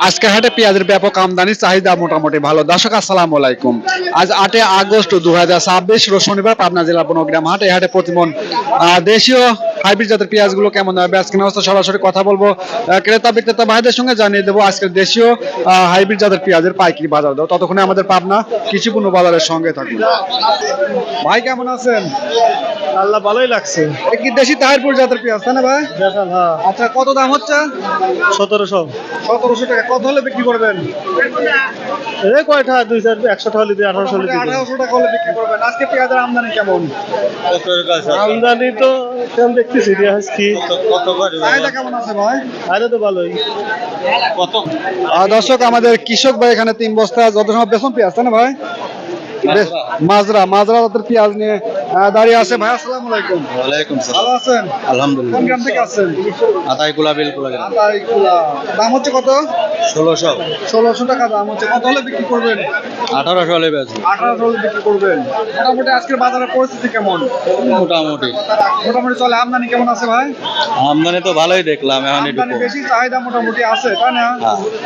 আজকে হাটে পেঁয়াজের ব্যাপক আমদানি, চাহিদা মোটামুটি ভালো। দর্শক আসসালামু আলাইকুম। আজ 8 আগস্ট 2026 রোজ শনিবার, পাবনা জেলা বনগ্রাম হাট। এই হাটে প্রতিমন দেশীয় হাইব্রিড জাতের পেঁয়াজগুলো কেমন হবে আজকে অবস্থা সরাসরি কথা বলবো ক্রেতা বিক্রেতা ভাইদের সঙ্গে, জানিয়ে দেবো আজকের দেশীয় হাইব্রিড জাতের পেঁয়াজের পাইকারি বাজার দাও। ততক্ষণে আমাদের পাবনা কৃষি পণ্য বাজারের সঙ্গে থাকুন। ভাই কেমন আছেন? আল্লাহ ভালোই লাগছে। কি দেশি তাহিরপুর জাতের পেঁয়াজ তাই না ভাই? হ্যাঁ, আচ্ছা, কত দাম হচ্ছে? 1700। 1700 টাকা। কত হলে বিক্রি করবেন? এই কয়টা 100 টাকা হলে 1800 হলে 1800 টাকা হলে বিক্রি করবেন। আজকে পেঁয়াজের আমদানি কেমন? আমদানি তো কেমন দেখতেছি রিয়াজ কি চাহিদা কেমন আছে ভাই? আরে তো ভালোই। দর্শক, আমাদের কৃষক ভাই এখানে 3 বস্তা যত সময় বেসন পেঁয়াজ তাই না ভাই? মাজরা জাতের পেঁয়াজ নিয়ে দাঁড়িয়ে আছে। ভাই আসসালামু আলাইকুম। ওয়ালাইকুম সালাম। ভালো আছেন? আলহামদুলিল্লাহ। কোন গ্রাম থেকে আসছেন? আতাইকুলা বিলকুলা গেলাম। আতাইকুলা। দাম হচ্ছে কত? 1600। 1600 টাকা দাম হচ্ছে। কত হলে বিক্রি করবেন? 1800 হলে বেচবো। 1800 হলে বিক্রি করবেন। মোটামুটি আজকের বাজারের পরিস্থিতি কেমন? মোটামুটি মোটামুটি চলে। আমদানি কেমন আছে ভাই? আমদানি তো ভালোই দেখলাম, এখন একটু আমদানি বেশি, চাহিদা মোটামুটি আছে তাই না?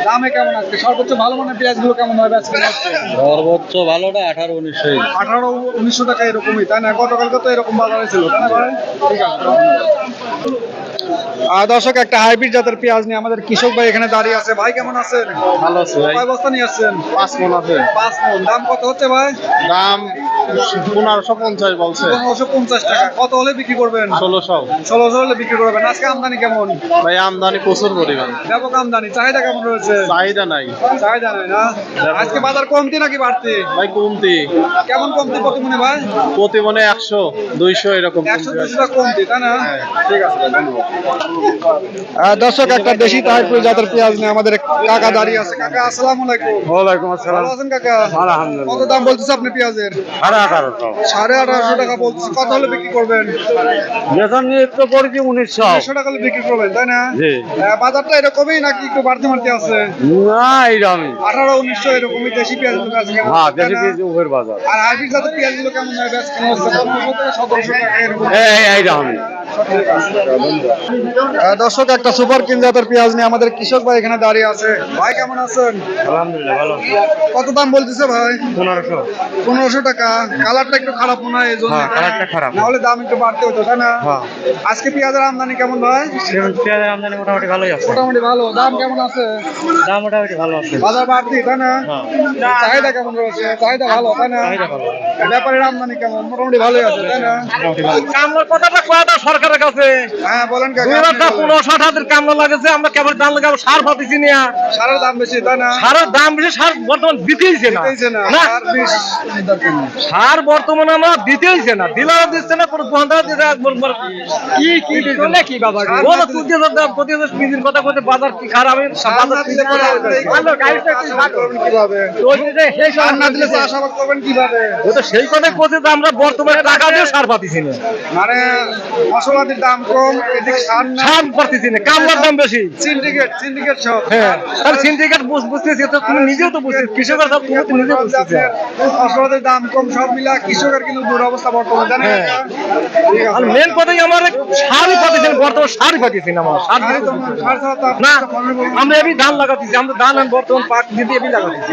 দামে কেমন আছে? সর্বোচ্চ ভালো মানের পেঁয়াজগুলো কেমন হবে আজকে? সর্বোচ্চ ভালোটা 18-1900। 1800-1900 টাকা এরকমই তাই না? গতকালকে তো এরকম বাজারে ছিল তাই না ভাই? ঠিক আছে। দর্শক, একটা হাইব্রিড জাতের পেঁয়াজ নিয়ে আমাদের কৃষক ভাই এখানে দাঁড়িয়ে আছে। ভাই কেমন আছেন? ভালো আছে ভাই। কয় বস্তা নিয়ে আসছেন? 5 মণ আছে। 5 মণ। দাম কত হচ্ছে ভাই? দাম 1550 বলছে। 1550 টাকা। কত হলে বিক্রি করবেন? 1600। 1600 হলে বিক্রি করবেন। আজকে আমদানি কেমন? ভাই আমদানি প্রচুর পরিমাণ। ব্যাপক আমদানি। চাহিদা কেমন রয়েছে? চাহিদা নাই চাহিদা নাই না? আজকে বাজার কমতি নাকি বাড়তি? ভাই, কমতি। কেমন কমতি প্রতি মনে ভাই? প্রতি মনে 100 200 এরকম 100-200 টাকা কমতি তাই না? ঠিক আছে, ধন্যবাদ। দর্শক, একটা দেশি তাহিরপুর জাতের পেঁয়াজ নিয়ে আমাদের কাকা দাঁড়িয়ে আছে। কাকা আসসালামু আলাইকুম। ওয়ালাইকুম আসসালাম। ভালো আছেন কাকা? আলহামদুলিল্লাহ। কত দাম বলতেছে আপনি পেঁয়াজের? 1800। 1850 টাকা বলতেছে। কত হলে বিক্রি করবেন? বেতন নিয়ে তো পড়ছি 1900। 1900 টাকা হলে বিক্রি করবেন তাই না? জি। বাজারটা এরকমই নাকি একটু বাড়তি মারতে আছে? না, এইরকমই। 1800-1900 এরকমই দেশি পেঁয়াজ গুলো আছে কেমন? হ্যাঁ, তাই দেশি না? পেঁয়াজ উপর বাজার। আর হাইব্রিড জাতের পেঁয়াজ গুলো কেমন হয়? বেশ কেমন হচ্ছে? 1500 থেকে 1700 টাকা এরকম। এইরকমই। দর্শক, একটা সুপার কিং জাতের পেঁয়াজ নিয়ে আমাদের কৃষক ভাই এখানে দাঁড়িয়ে আছে। ভাই কেমন আছেন? আলহামদুলিল্লাহ ভালো। কত দাম বলতেছে ভাই? 1500। 1500 টাকা। কালারটা একটু খারাপ মনে হয়, এই জন্য। হ্যাঁ, কালারটা খারাপ। না হলে দাম একটু বাড়তে হতো তাই না? হ্যাঁ। আজকে পেঁয়াজের আমদানি কেমন ভাই? পেঁয়াজের আমদানি মোটামুটি ভালোই আছে। মোটামুটি ভালো। দাম কেমন আছে? দাম মোটামুটি ভালো আছে। বাজার বাড়তি তাই না? চাহিদা কেমন রয়েছে? চাহিদা ভালো তাই না? চাহিদা ভালো। ব্যাপারের আমদানি কেমন? মোটামুটি ভালোই আছে তাই না? মোটামুটি ভালো। কামলার কথাটা কয়া দাও সরকারের কাছে। হ্যাঁ বলেন কাকা। 1560 কামলা লাগেছে, আমরা কেবল দাম লাগাবো সার পাতিছি না। সারের দাম বেশি তাই না? সারের দাম বেশি, সার বর্তমান দিতেইছে না। দিতেইছে না। না, আর বেশ দরকার নেই। সার বর্তমানে আমরা দিতেইছে না, দিলারও দিচ্ছে না, কোনো দোকানদার দিতে কি দিচ্ছে না। কি বাবা সার ও না তো দিলে- প্রতিদিন দাম, প্রতিদিন বিদিন কথা কইতে বাজার কি খারাপ, আমি সার বাজার না দিলে পরে ভালো গাড়িটা কি চাষাবাদ করবেন কিভাবে? সেই সার না দিলে চাষাবাদ করবেন কিভাবে? ও তো সেই কথাই কইছে যে আমরা বর্তমানে টাকা দিয়ে সার পাতিছি না, মানে মশলাদের দাম কম, এদিকে সার না। সার পাতিছি না, কামলার দাম বেশি। সিন্ডিকেট সব। হ্যাঁ, আর সিন্ডিকেট বুঝতেছি তো, তুমি নিজেও তো বুঝছিস, কৃষকের সব তুমি তো নিজেও বুঝতেছ। মশলাদের দাম কম, সব মিলা কৃষকের কিন্তু দুরবস্থা বর্তমানে জানেন? হ্যাঁ। ঠিক আর আছে। মেন কথাই আমার সারই পাতিছেন, বর্তমান সারই পাতিছেন আমার সার সার দিতে তো- পারতেছি সার ছাড়া তো না। আপনার ফসলের কোনো- আমরা এবি ধান লাগাতেছি, আমরা ধান আর বর্তমান পাক দিতে এবি লাগাতেছি।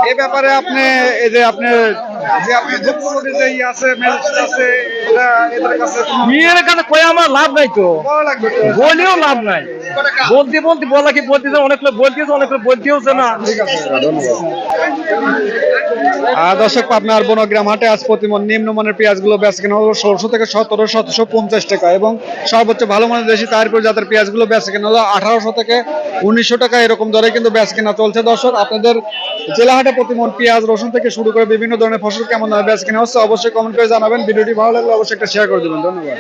এই ব্যাপারে আপনি এই যে আপনি ভুক্তভোগী যে ই আছে, ম্যাজিস্ট্রেট আছে, এদের কাছে কোনো এর কাছে কই আমার লাভ নাই তো, বলা লাগবে তো। বলেও লাভ নাই। বলতে বলা কি বলতেছে, অনেক লোক বলতেছে, অনেক লোক বলতেওছে না। ঠিক আছে, ধন্যবাদ। দর্শক, পাবনার বনগ্রাম হাটে আজ প্রতিমন নিম্নমানের পেঁয়াজগুলো বেচা কেনা হলো 1600 থেকে 1750 টাকা, এবং সর্বোচ্চ ভালো মানের দেশি তাহিরপুর জাতের পেঁয়াজগুলো বেচা কেনা হলো 1800 থেকে 1900 টাকা এরকম দরে কিন্তু বেচা কেনা চলছে। দর্শক, আপনাদের জেলা হাটে প্রতিমন পেঁয়াজ, রসুন থেকে শুরু করে বিভিন্ন ধরনের ফসল কেমন বেচা কেনা হচ্ছে অবশ্যই কমেন্ট করে জানাবেন। ভিডিওটি ভালো লাগলে অবশ্যই একটা শেয়ার করে দেবেন। ধন্যবাদ।